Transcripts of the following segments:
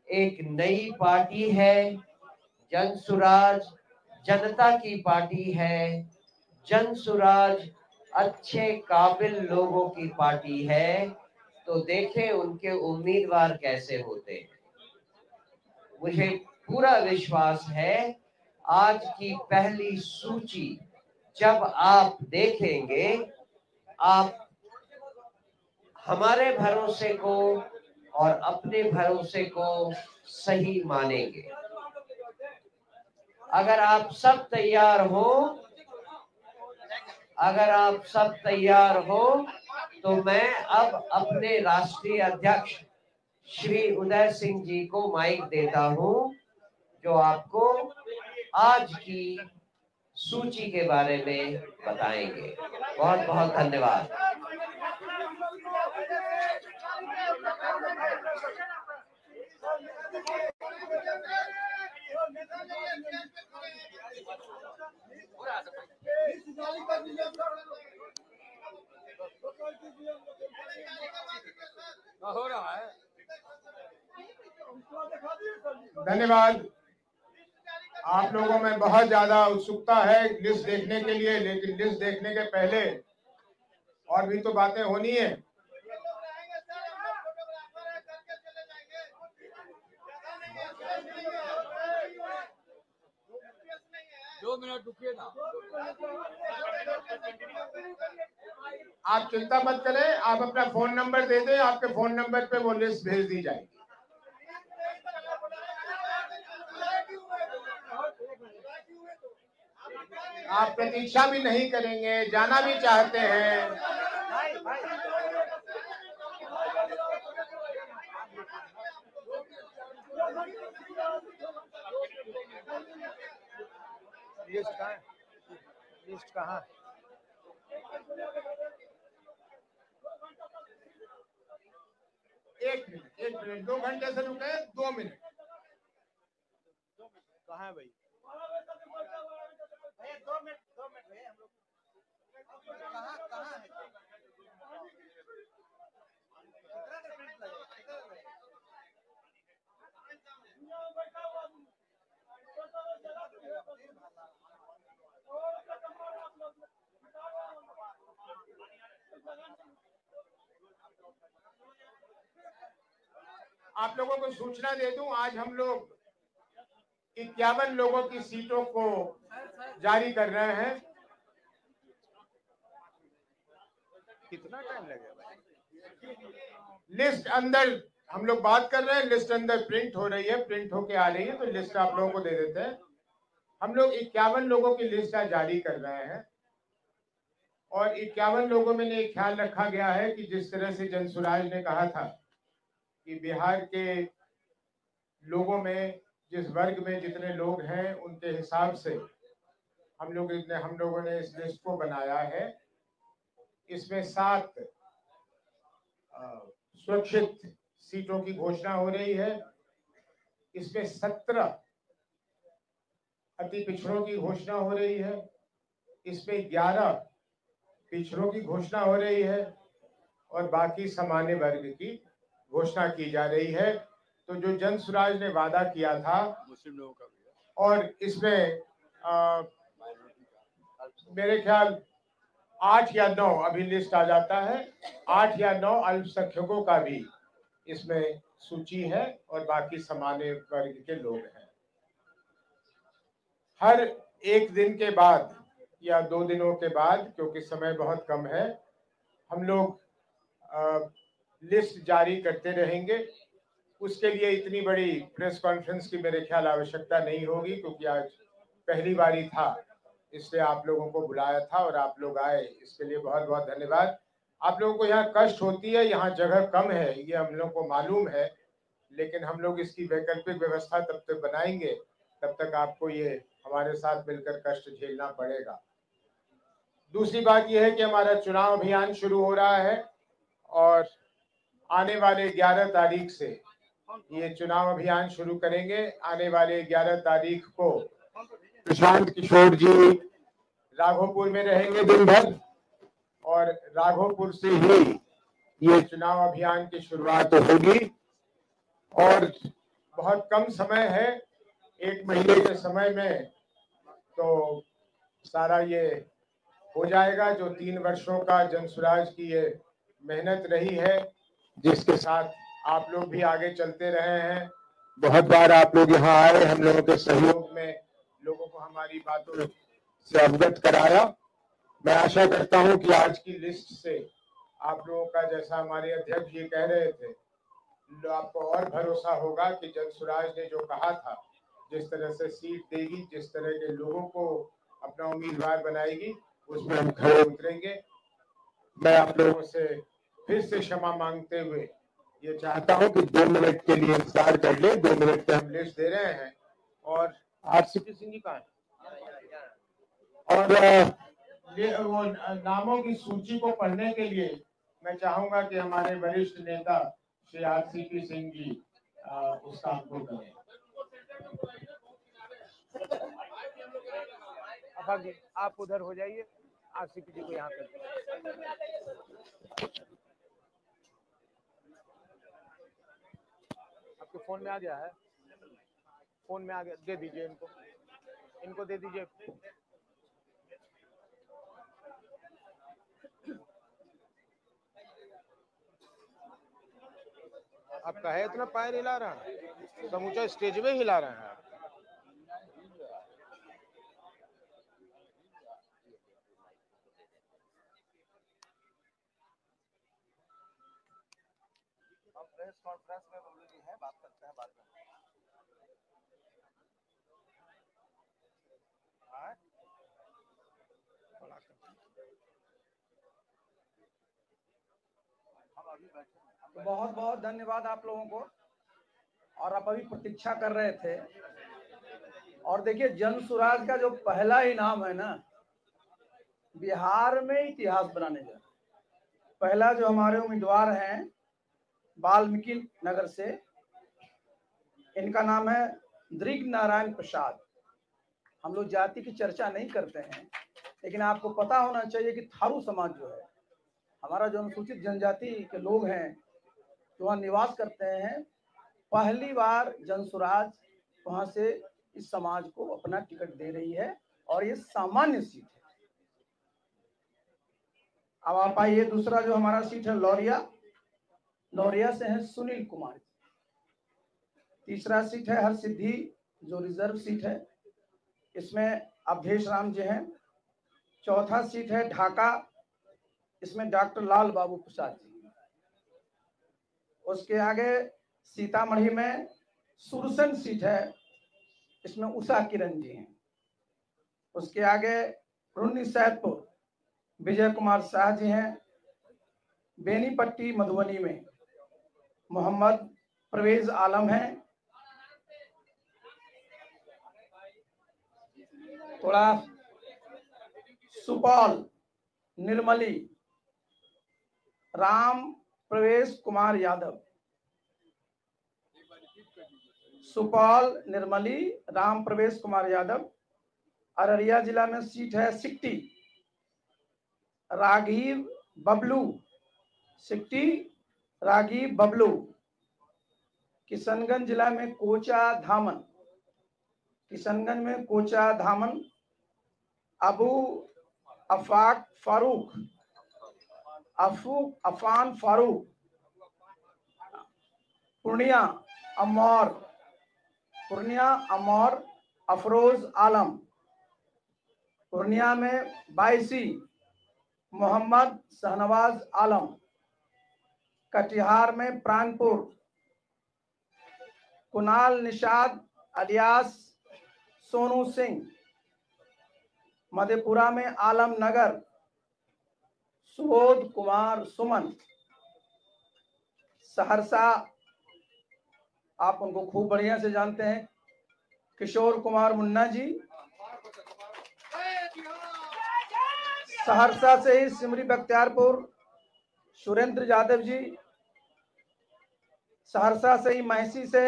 एक नई पार्टी है, जनसुराज जनता की पार्टी है, जनसुराज अच्छे काबिल लोगों की पार्टी है। तो देखें उनके उम्मीदवार कैसे होते हैं। मुझे पूरा विश्वास है आज की पहली सूची जब आप देखेंगे, आप हमारे भरोसे को और अपने भरोसे को सही मानेंगे। अगर आप सब तैयार हो, तो मैं अब अपने राष्ट्रीय अध्यक्ष श्री उदय सिंह जी को माइक देता हूं, जो आपको आज की सूची के बारे में बताएंगे। बहुत बहुत धन्यवाद। हो रहा है। धन्यवाद। आप लोगों में बहुत ज्यादा उत्सुकता है लिस्ट देखने के लिए, लेकिन लिस्ट देखने के पहले और भी तो बातें होनी है। दो मिनट रुकिए ना। आप चिंता मत करें, आप अपना फोन नंबर दे दें, आपके फोन नंबर पे वो लिस्ट भेज दी जाएगी। आप प्रतीक्षा भी नहीं करेंगे, जाना भी चाहते हैं। लिस्ट कहाँ? एक मिनट 2 घंटे से रुके, 2 मिनट। कहाँ है भाई? 2 मिनट भैया, हम लोग कहाँ है? आप लोगों को सूचना दे दूं, आज हम लोग 51 लोगों की सीटों को जारी कर रहे हैं। कितना टाइम लगेगा भाई? लिस्ट अंदर हम लोग बात कर रहे हैं, लिस्ट अंदर प्रिंट हो रही है, प्रिंट होके आ रही है, तो लिस्ट आप लोगों को दे देते हैं। हम लोग 51 लोगों की लिस्ट जारी कर रहे हैं और 51 लोगों में एक ख्याल रखा गया है कि जिस तरह से जनसुराज ने कहा था कि बिहार के लोगों में, जिस वर्ग में जितने लोग हैं, उनके हिसाब से हम लोगों ने इस लिस्ट को बनाया है। इसमें 7 सुरक्षित सीटों की घोषणा हो रही है। इसमें 17 अति पिछड़ों की घोषणा हो रही है। इसमें 11 पिछड़ों की घोषणा हो रही है और बाकी सामान्य वर्ग की घोषणा की जा रही है। तो जो जनसुराज ने वादा किया था, मुस्लिम लोगों का भी, और इसमें मेरे ख्याल 8 या 9 अभी लिस्ट आ जाता है, 8 या 9 अल्पसंख्यकों का भी इसमें सूची है और बाकी सामान्य वर्ग के लोग हैं। हर एक दिन के बाद या 2 दिनों के बाद, क्योंकि समय बहुत कम है, हम लोग लिस्ट जारी करते रहेंगे। उसके लिए इतनी बड़ी प्रेस कॉन्फ्रेंस की मेरे ख्याल आवश्यकता नहीं होगी, क्योंकि आज पहली बारी था, इसलिए आप लोगों को बुलाया था और आप लोग आए, इसके लिए बहुत बहुत धन्यवाद। आप लोगों को यहाँ कष्ट होती है, यहाँ जगह कम है, ये हम लोग को मालूम है, लेकिन हम लोग इसकी वैकल्पिक व्यवस्था तब तक बनाएंगे, तब तक आपको ये हमारे साथ मिलकर कष्ट झेलना पड़ेगा। दूसरी बात यह है कि हमारा चुनाव अभियान शुरू हो रहा है और आने वाले 11 तारीख से ये चुनाव अभियान शुरू करेंगे। आने वाले 11 तारीख को प्रशांत किशोर जी राघोपुर में रहेंगे दिन भर और राघोपुर से ही ये चुनाव अभियान की शुरुआत होगी। और बहुत कम समय है, 1 महीने के समय में तो सारा ये हो जाएगा। जो 3 वर्षों का जनसुराज की ये मेहनत रही है, जिसके साथ आप लोग भी आगे चलते रहे हैं। बहुत बार आप लोग यहाँ आए, हम लोगों के सहयोग में लोगों को हमारी बातों से अवगत कराया। मैं आशा करता हूँ कि आज की लिस्ट से आप लोगों का, जैसा हमारे अध्यक्ष जी कह रहे थे, आपको और भरोसा होगा कि जनसुराज ने जो कहा था, जिस तरह से सीट देगी, जिस तरह के लोगों को अपना उम्मीदवार बनाएगी, उसमें हम खड़े उतरेंगे। मैं आप लोगों से फिर से क्षमा मांगते हुए ये चाहता हूं कि 2 मिनट के लिए इंतजार कर ले। 2 मिनट पे हम लिस्ट दे रहे हैं। और आरसीपी सिंह जी कहाँ हैं? और वो नामों की सूची को पढ़ने के लिए मैं चाहूंगा कि हमारे वरिष्ठ नेता श्री आरसीपी सिंह जी उस काम को करें। आप उधर हो जाइए, आरसीपी जी को यहाँ कर। आपके फोन में आ गया है? फोन में आ गया, दे दीजिए इनको, इनको दे दीजिए। आपका है इतना पैर हिला रहा है, समूचा स्टेज में हिला रहा है। प्रेस कॉन्फ्रेंस में बबलू जी हैं, बात करते हैं बाद में। तो बहुत बहुत धन्यवाद आप लोगों को। और आप अभी प्रतीक्षा कर रहे थे, और देखिए जनसुराज का जो पहला इनाम है ना, बिहार में इतिहास बनाने जा रहा है। पहला जो हमारे उम्मीदवार हैं वाल्मीकि नगर से, इनका नाम है दृग नारायण प्रसाद। हम लोग जाति की चर्चा नहीं करते हैं, लेकिन आपको पता होना चाहिए कि थारू समाज जो है, हमारा जो अनुसूचित जनजाति के लोग हैं जो वहाँ निवास करते हैं, पहली बार जनसुराज वहाँ से इस समाज को अपना टिकट दे रही है, और ये सामान्य सीट है। अब आप आइए, दूसरा जो हमारा सीट है लौरिया से है सुनील कुमार। तीसरा सीट है हरसिद्धि, जो रिजर्व सीट है, इसमें अवधेश राम जी हैं। चौथा सीट है ढाका, इसमें डॉक्टर लाल बाबू प्रसाद जी। उसके आगे सीतामढ़ी में सुरसन सीट है, इसमें उषा किरण जी हैं। उसके आगे रुन्नी सैदपुर विजय कुमार शाह जी हैं। बेनीपट्टी मधुबनी में मोहम्मद परवेज आलम हैं। थोड़ा सुपौल निर्मली राम प्रवेश कुमार यादव। सुपौल निर्मली राम प्रवेश कुमार यादव। अररिया जिला में सीट है सिकटी, राघीव बबलू, सिकटी राघीव बबलू। किशनगंज जिला में कोचा धामन, किशनगंज में कोचा धामन अबू अफाक फारूक, अफान फारूक। पूर्णिया अमौर अफरोज आलम। पूर्णिया में बाईसी मोहम्मद शहनवाज आलम। कटिहार में प्राणपुर कुणाल निषाद अलियास सोनू सिंह। मधेपुरा में आलमनगर सुबोध कुमार सुमन। सहरसा आप उनको खूब बढ़िया से जानते हैं, किशोर कुमार मुन्ना जी। सहरसा से ही सिमरी बख्तियारपुर सुरेंद्र यादव जी। सहरसा से ही महसी से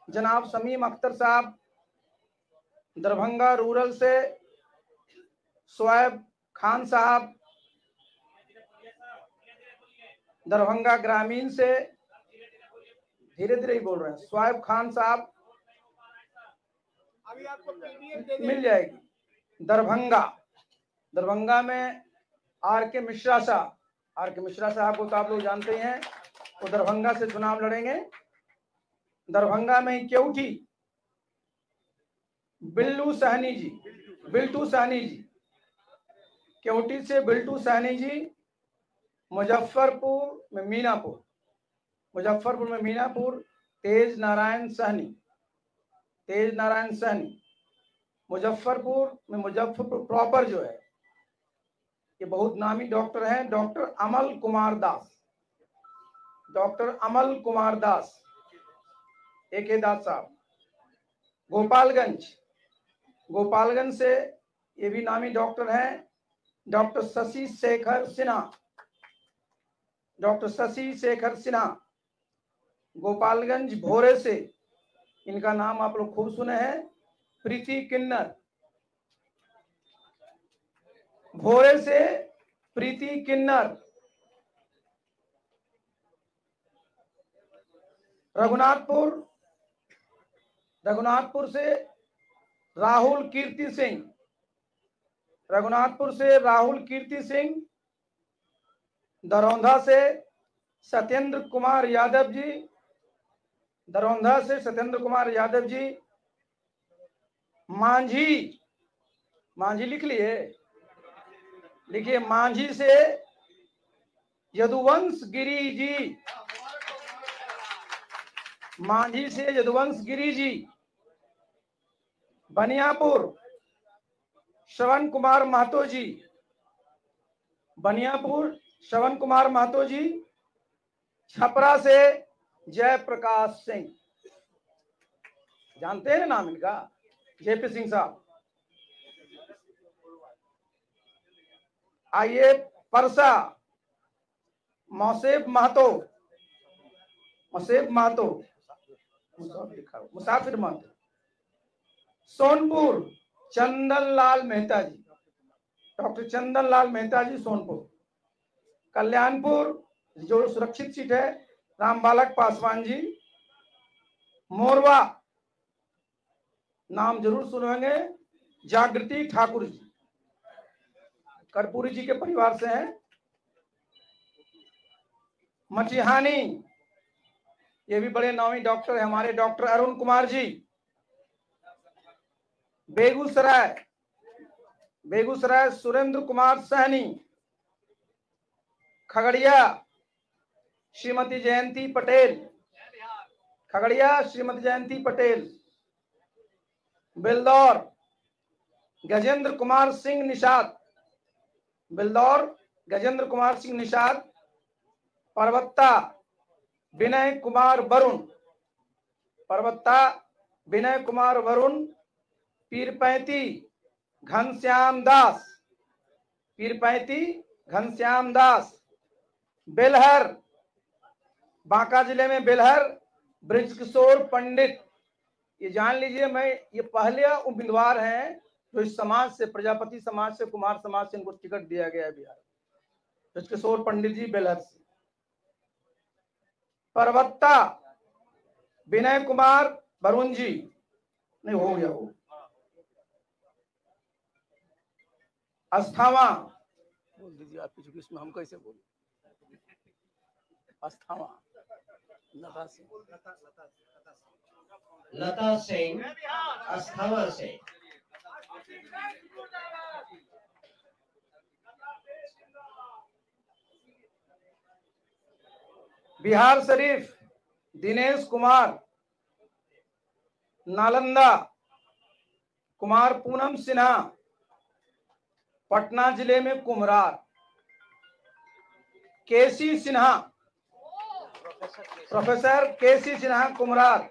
जनाब समीम अख्तर साहब। दरभंगा रूरल से शोएब खान साहब। दरभंगा ग्रामीण से धीरे धीरे ही बोल रहे हैं। स्वाइब खान साहब अभी आपको पीडीएफ दे मिल जाएगी। दरभंगा में आर के मिश्रा साहब को तो आप लोग जानते ही हैं, वो दरभंगा से चुनाव लड़ेंगे। दरभंगा में केवटी बिल्टू सहनी जी, केवटी से बिल्टू सहनी जी। मुजफ्फरपुर में मीनापुर तेज नारायण सहनी। मुजफ्फरपुर प्रॉपर जो है, ये बहुत नामी डॉक्टर हैं, डॉक्टर अमल कुमार दास एक दास साहब। गोपालगंज से ये भी नामी डॉक्टर हैं, डॉक्टर शशि शेखर सिन्हा। गोपालगंज भोरे से, इनका नाम आप लोग खूब सुने हैं, प्रीति किन्नर। भोरे से प्रीति किन्नर। रघुनाथपुर से राहुल कीर्ति सिंह। दरौंधा से सत्येंद्र कुमार यादव जी। मांझी लिखिए मांझी से यदुवंश गिरी जी। बनियापुर श्रवण कुमार महतो जी। छपरा से जयप्रकाश सिंह, जानते हैं ना नाम इनका, जेपी सिंह साहब। आइए परसा, मौसेब महतो, मुसाफिर महतो। सोनपुर चंदनलाल मेहता जी, डॉक्टर चंदनलाल मेहता जी सोनपुर। कल्याणपुर जो सुरक्षित सीट है, रामबालक पासवान जी। मोरवा नाम जरूर सुनेंगे, जागृति ठाकुर जी, कर्पूरी जी के परिवार से हैं। मटिहानी, ये भी बड़े नामी डॉक्टर है हमारे, डॉक्टर अरुण कुमार जी। बेगूसराय सुरेंद्र कुमार सहनी। खगड़िया श्रीमती जयंती पटेल। बिल्दौर गजेंद्र कुमार सिंह निषाद। परबत्ता विनय कुमार वरुण। पीरपैंती घनश्याम दास। बेलहर, बांका जिले में बेलहर ब्रिजकिशोर पंडित। ये जान लीजिए, मैं ये पहले उम्मीदवार हैं जो इस समाज से, प्रजापति समाज से, कुमार समाज से इनको टिकट दिया गया है बिहार। ब्रिजकिशोर पंडित जी बेलहर से। परबत्ता विनय कुमार वरुण जी, नहीं हो गया वो। अस्थावा बोल दीजिए आप, इसमें हम कैसे बोले? अस्थावा लता सिंह अस्थावा से। बिहार शरीफ दिनेश कुमार। नालंदा कुमार पूनम सिन्हा। पटना जिले में कुम्हरार केसी सिन्हा, प्रोफेसर केसी सिन्हा कुम्हरार।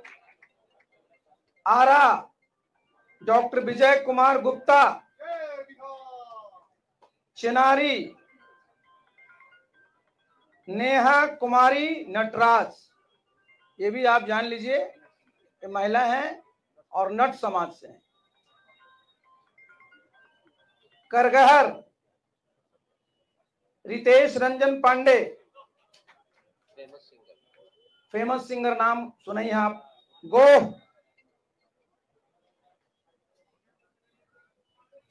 आरा डॉक्टर विजय कुमार गुप्ता। चिनारी नेहा कुमारी नटराज, ये भी आप जान लीजिए, ये महिला हैं और नट समाज से हैं। करगहर रितेश रंजन पांडे, फेमस सिंगर नाम सुने हैं आप, गो।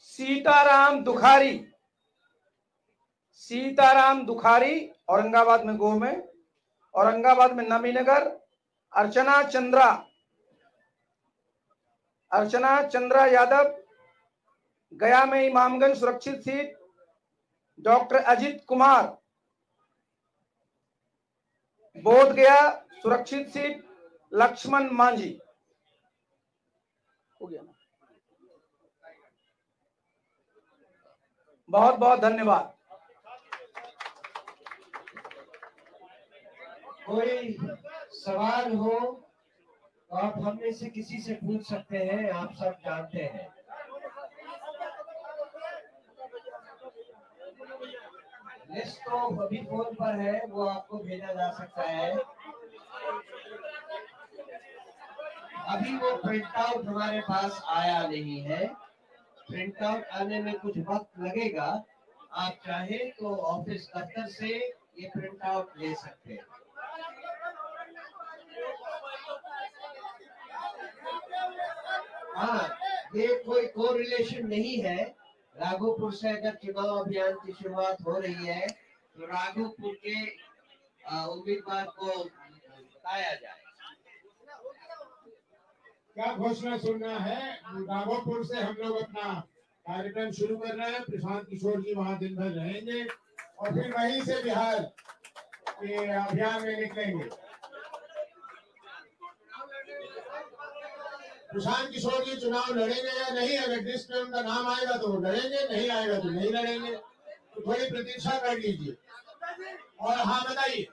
सीताराम दुखारी, सीताराम दुखारी औरंगाबाद में गो में, औरंगाबाद में नबीनगर। अर्चना चंद्रा, अर्चना चंद्रा यादव गया में इमामगंज सुरक्षित सीट। डॉक्टर अजित कुमार बोध गया सुरक्षित सीट। लक्ष्मण मांझी, हो गया ना। बहुत बहुत धन्यवाद। कोई सवाल हो तो आप हम में से किसी से पूछ सकते हैं, आप सब जानते हैं। लिस्ट तो अभी फोन पर है, वो आपको भेजा जा सकता है। अभी वो प्रिंट आउट हमारे पास आया नहीं है, प्रिंट आउट आने में कुछ वक्त लगेगा। आप चाहें तो ऑफिस दफ्तर से ये प्रिंट आउट ले सकते हैं। हाँ, ये कोई कोरिलेशन नहीं है। राघोपुर से अगर चुनाव अभियान की शुरुआत हो रही है तो राघोपुर के उम्मीदवार को बताया जाए। क्या घोषणा सुनना है? राघोपुर से हम लोग अपना कार्यक्रम शुरू कर रहे हैं। प्रशांत किशोर जी वहां दिन भर रहेंगे और फिर वहीं से बिहार के अभियान में निकलेंगे। प्रशांत किशोर जी चुनाव लड़ेंगे या नहीं? अगर लिस्ट में उनका नाम आएगा तो वो लड़ेंगे, नहीं आएगा तो नहीं लड़ेंगे। तो थोड़ी प्रतीक्षा कर लीजिए। और हाँ बताइए।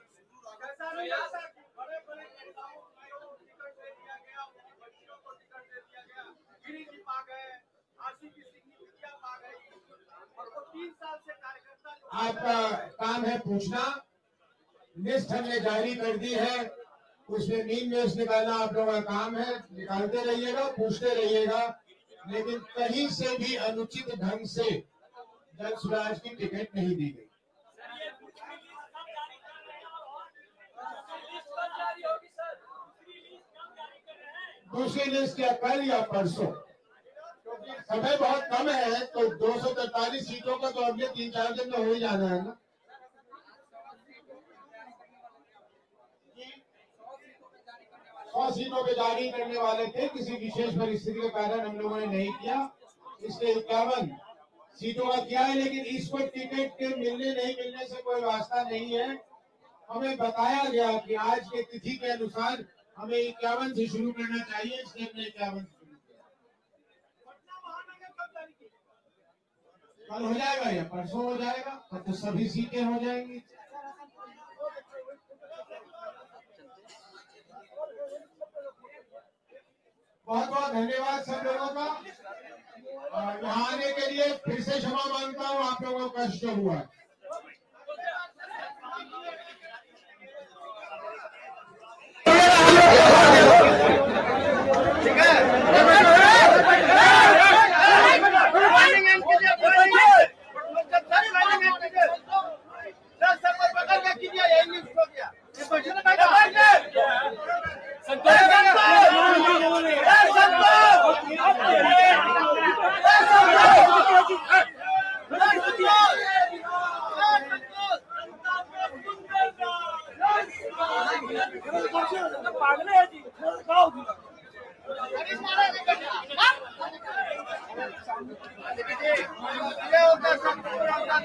आपका काम है पूछना। लिस्ट हमने जारी कर दी है, उसमें मीन मेष निकालना आप लोगों का काम है। निकालते रहिएगा, पूछते रहिएगा, लेकिन कहीं से भी अनुचित ढंग से जन सुराज की टिकट नहीं दी गई। दूसरी लिस्ट या कल या परसों, क्योंकि समय बहुत कम है। तो 243 सीटों का तो अगले 3-4 दिन में हो ही जाना है ना। 100 सीटों पे जारी करने वाले थे, किसी विशेष परिस्थिति के कारण हम लोगों ने नहीं किया, इसलिए 51 सीटों का किया है। लेकिन इसको टिकट के मिलने नहीं मिलने से कोई वास्ता नहीं है। हमें बताया गया कि आज के तिथि के अनुसार हमें 51 से शुरू करना चाहिए, इसलिए हमने 51 से शुरू किया। कल हो जाएगा या परसों हो जाएगा, तब तो सभी सीटें हो जाएंगी। बहुत बहुत धन्यवाद सब लोगों का। यहाँ आने के लिए फिर से क्षमा मांगता हूँ, आप लोगों को कष्ट हुआ। ठीक है। ये होता है सब प्रोग्राम का